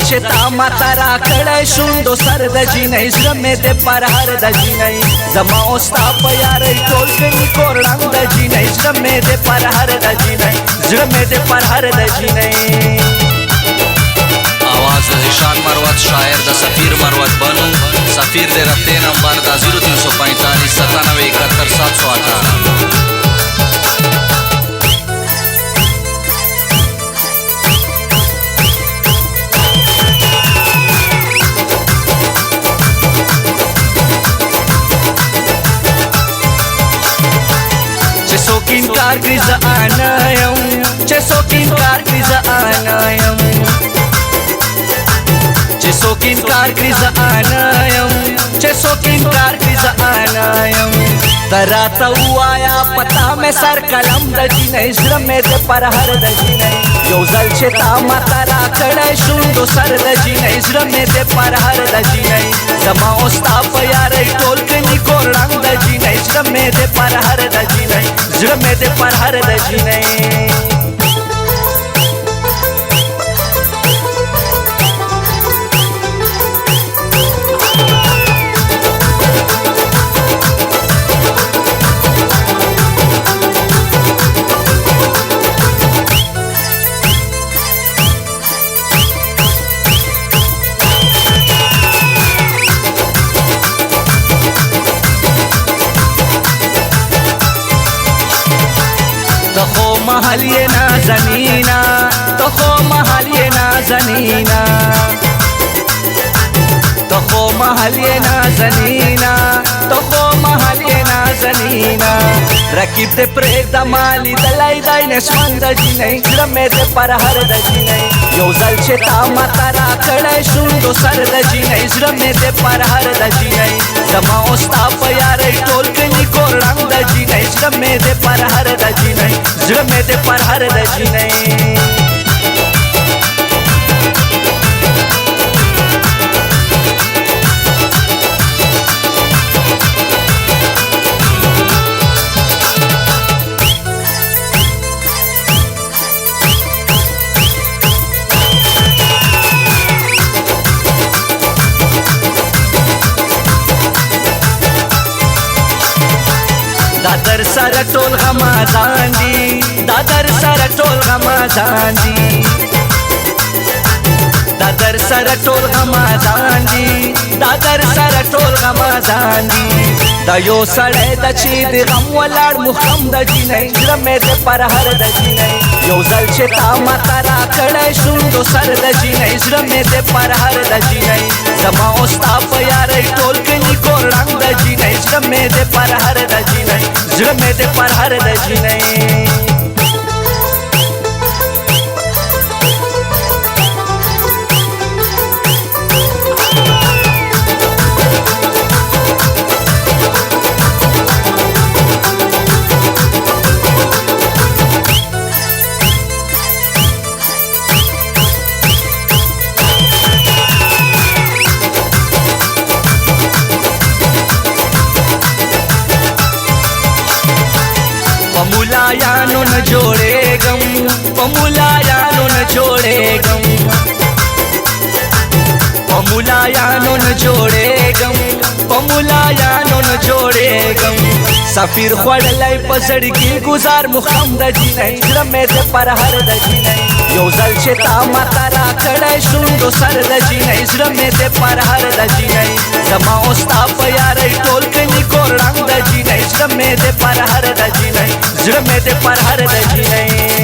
چې تا ماته راکړی شونډو سر د جینۍ زړه مې د پر هر د جینۍ زما او ستا په یارۍ ټول کلي کور ړنګ د جینۍ زړه مې د پر هر د جینۍ زړه مې د پر هر د جینۍ आवाज ज़ीशान मरवत शायर द सफ़ीर मरवत बनू सफ़ीर दे रब्ते नंबर दा 0345 97 71 718 چسوکین کار کړی زه آنایم چسوکین کار کړی زه آنایم چسوکین کار کړی زه آنایم چسوکین کار کړی زه آنایم دراته وایا پتا مې سر قلم د جینۍ زړه مې د پر هر د جینۍ یو ځل چې تا ماته راکړی شونډو سر د جینۍ زړه مې د پر هر د جینۍ زما او ستا په یارۍ ټول کلي کور ړنګ د جینۍ زړه مې د پر هر د جینۍ زړه مې د پر هر د جینۍ تخو محلی نازنینا تخو محلی نازنینا تخو محلی نازنینا تخو محلی نازنینا رکیب دے پریک دا مالی دلائی دائی نسوان دا جینئی زړه مې د پر هر د جینۍ یو ځل چې تا ماته راکړی شونډو سر د جینۍ زړه مې د پر هر د جینۍ زما او ستا په یارۍ ټول کلي کور ړنګ د جینۍ زړه مې د پر هر د جینۍ زړه مې د پر هر د جینۍ دا در سره ټول غمازان دي دا در سره ټول غمازان دي دا در سره ټول غمازان دي دا در سره ټول غمازان دي دا یو سړی د چې د غم ولاړ محکم د جینۍ زړه مې د پر هر د جینۍ یو ځل چې تا ماته راکړی شونډو سر د جینۍ زړه مې د پر هر د جینۍ زما او ستا په یارۍ ټول کلي کور ړنګ د جینۍ زړه مې د پر هر د جینۍ زړه مې د پر هر د جینۍ پمولایانو نه جوړېږم پمولایانو نه جوړېږم پمولایانو نه جوړېږم پمولایانو نه جوړېږم سفیر خوړلی په زړګي ګزار مخم د جینۍ زړه مې د پر هر د جینۍ یو ځل چې تا ماته راکړی شونډو سر د جینۍ زړه مې د پر هر د جینۍ زما او ستا په یارۍ ټول کلي کور ړنګ د جینۍ زړه مې د پر هر د جینۍ زړه مې د پر هر د جینۍ